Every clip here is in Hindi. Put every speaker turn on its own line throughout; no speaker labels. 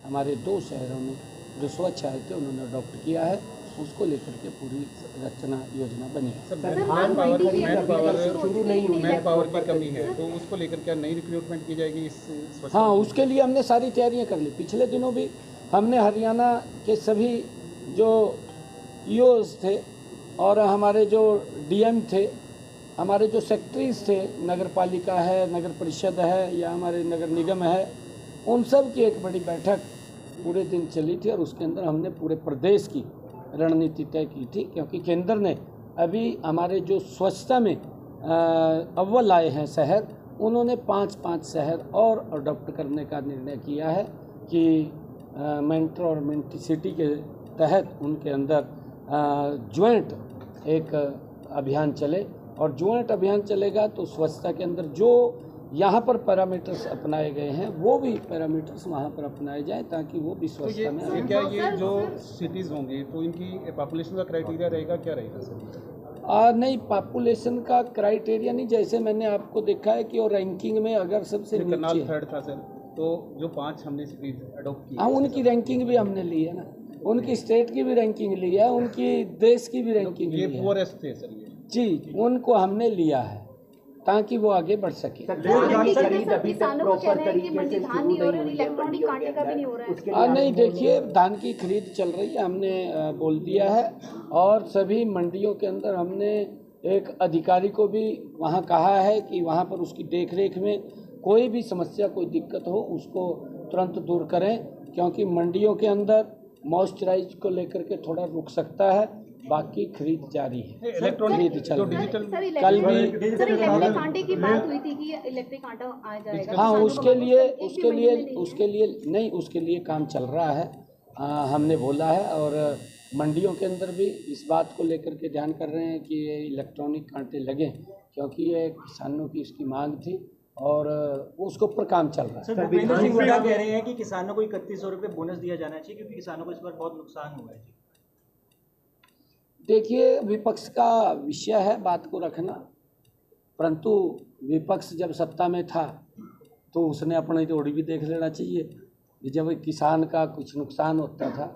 हमारे 2 शहरों में जो स्वच्छ आए थे उन्होंने अडॉप्ट किया है, उसको लेकर के पूरी रचना योजना बनी है।
मैन पावर की कमी है तो उसको लेकर क्या नई रिक्रूटमेंट की जाएगी इस स्वच्छता?
हाँ, उसके लिए हमने सारी तैयारियां कर ली। पिछले दिनों भी हमने हरियाणा के सभी जो ईओज़ थे और हमारे जो डीएम थे, हमारे जो सेक्रेटरीज थे, नगर पालिका है, नगर परिषद है या हमारे नगर निगम है, उन सब की एक बड़ी बैठक पूरे दिन चली थी और उसके अंदर हमने पूरे प्रदेश की रणनीति तय की थी, क्योंकि केंद्र ने अभी हमारे जो स्वच्छता में अव्वल आए हैं शहर, उन्होंने 5 शहर और अडॉप्ट करने का निर्णय किया है कि मेट्रो और मेट्रो सिटी के तहत उनके अंदर ज्वाइंट एक अभियान चले, और ज्वाइंट अभियान चलेगा तो स्वच्छता के अंदर जो यहाँ पर पैरामीटर्स अपनाए गए हैं वो भी पैरामीटर्स वहाँ पर अपनाए जाएं, ताकि वो भी स्वच्छता में
ये जो सिटीज़ होंगी तो इनकी पॉपुलेशन का क्राइटेरिया रहेगा, क्या रहेगा सर?
नहीं, पॉपुलेशन का क्राइटेरिया नहीं। जैसे मैंने आपको देखा है कि वो रैंकिंग में अगर सबसे
करनाल थर्ड था सर, तो जो 5 हमने सिटीज अडॉप्ट की,
हाँ, उनकी रैंकिंग भी हमने ली है ना, उनकी स्टेट की भी रैंकिंग ली है, उनकी देश की भी रैंकिंग ली है।
ये पुअरेस्ट थे सर, ये
जी, उनको हमने लिया है ताकि वो आगे बढ़ सके। नहीं, देखिए, धान की खरीद चल रही है, हमने बोल दिया है, और सभी मंडियों के अंदर हमने एक अधिकारी को भी वहाँ कहा है कि वहाँ पर उसकी देखरेख में कोई भी समस्या, कोई दिक्कत हो उसको तुरंत दूर करें, क्योंकि मंडियों के अंदर मॉइस्चराइज को लेकर के थोड़ा रुक सकता है, बाकी खरीद जारी है।
इलेक्ट्रॉनिक
चल रही है।
कल भी इलेक्ट्रिक आटे की बात हुई थी कि इलेक्ट्रिक आटा आ जाएगा।
हाँ, उसके लिए काम चल रहा है, हमने बोला है, और मंडियों के अंदर भी इस बात को लेकर के ध्यान कर रहे हैं कि ये इलेक्ट्रॉनिक कांटे लगें, क्योंकि ये किसानों की इसकी मांग थी और उसके ऊपर काम चल रहा है।
सर, भूपेंद्र सिंह हुड्डा कह रहे हैं कि किसानों को 3100 रुपये बोनस दिया जाना चाहिए, क्योंकि किसानों को इस बार बहुत नुकसान हुआ है।
देखिए, विपक्ष का विषय है बात को रखना, परंतु विपक्ष जब सत्ता में था तो उसने अपनी रोड़ी भी देख लेना चाहिए। जब किसान का कुछ नुकसान होता था,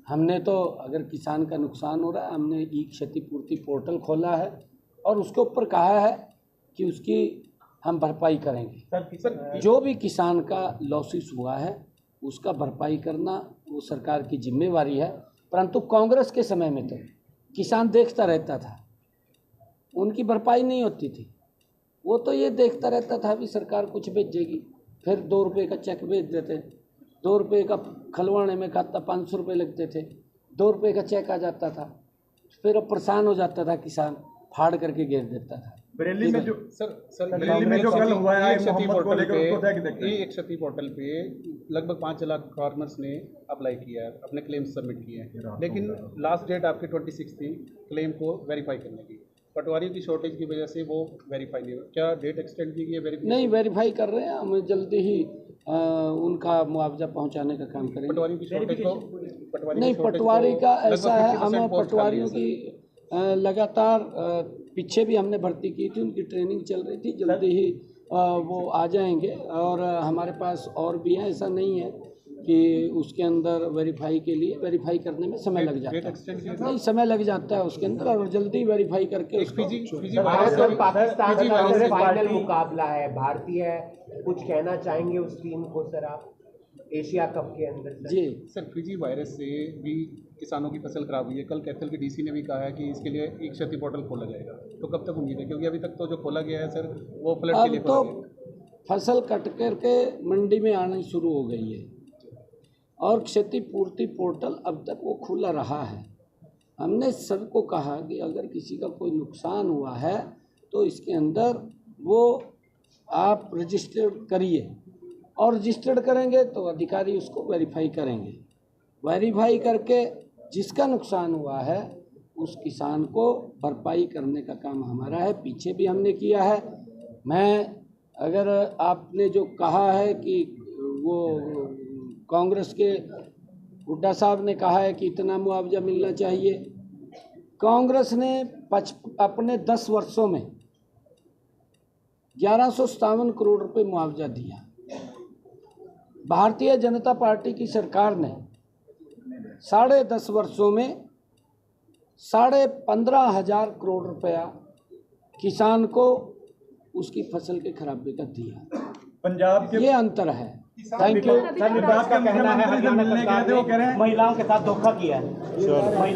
हमने तो, अगर किसान का नुकसान हो रहा है, हमने ई क्षतिपूर्ति पोर्टल खोला है और उसके ऊपर कहा है कि उसकी हम भरपाई करेंगे। जो भी किसान का लॉसेस हुआ है उसका भरपाई करना वो सरकार की जिम्मेवारी है, परंतु कांग्रेस के समय में तो किसान देखता रहता था, उनकी भरपाई नहीं होती थी। वो तो ये देखता रहता था भी सरकार कुछ भेजेगी, फिर 2 रुपये का चेक भेज देते, 2 रुपये का खलवाने में खाता 500 रुपये लगते थे, 2 रुपये का चेक आ जाता था, फिर अब परेशान हो जाता था किसान, फाड़ करके घेर देता था।
बरेली में जो
बरेली में जो कल हुआ है एक क्षति पोर्टल पे लगभग 5 लाख फार्मर्स ने अप्लाई किया है, अपने क्लेम सबमिट किए हैं, लेकिन लास्ट डेट आपकी 26 थी क्लेम को वेरीफाई करने की। पटवारियों की शॉर्टेज की वजह से वो वेरीफाई नहीं हुआ। क्या डेट एक्सटेंड की गई है?
नहीं, वेरीफाई कर रहे हैं, हम जल्दी ही उनका मुआवजा पहुंचाने का काम करेंगे।
पटवारियों की शॉर्टेज को
नहीं, पटवारी का ऐसा है, हम पटवारियों की लगातार पीछे भी हमने भर्ती की थी, उनकी ट्रेनिंग चल रही थी, जल्दी ही वो आ जाएंगे, और हमारे पास और भी है, ऐसा नहीं है कि उसके अंदर वेरीफाई के लिए, वेरीफाई करने में समय लग जाता है, नहीं समय लग जाता है उसके अंदर, और जल्दी वेरीफाई करके
भारत और पाकिस्तान का फाइनल मुकाबला है, भारतीय कुछ कहना चाहेंगे उस टीम को सर आप, एशिया कप के अंदर?
जी
सर, फिजी वायरस से भी किसानों की फसल खराब हुई है। कल कैथल के डीसी ने भी कहा है कि इसके लिए एक क्षति पोर्टल खोला जाएगा, तो कब तक उम्मीद है? क्योंकि अभी तक तो जो खोला गया है सर वो फ्लड के लिए खोला गया है।
फसल कट करके मंडी में आनी शुरू हो गई है और क्षतिपूर्ति पोर्टल अब तक वो खुला रहा है। हमने सबको कहा कि अगर किसी का कोई नुकसान हुआ है तो इसके अंदर वो आप रजिस्टर्ड करिए, और रजिस्टर्ड करेंगे तो अधिकारी उसको वेरीफाई करेंगे, वेरीफाई करके जिसका नुकसान हुआ है उस किसान को भरपाई करने का काम हमारा है। पीछे भी हमने किया है। अगर आपने जो कहा है कि वो कांग्रेस के हुड्डा साहब ने कहा है कि इतना मुआवजा मिलना चाहिए, कांग्रेस ने अपने 10 वर्षों में 1157 करोड़ रुपए मुआवजा दिया। भारतीय जनता पार्टी की सरकार ने 10.5 वर्षों में 15,500 करोड़ रुपया किसान को उसकी फसल के खराबे का दिया।
पंजाब के
ये अंतर है। Thank you.
विभाग का कहना है हरियाणा सरकार ने महिलाओं के साथ धोखा किया है।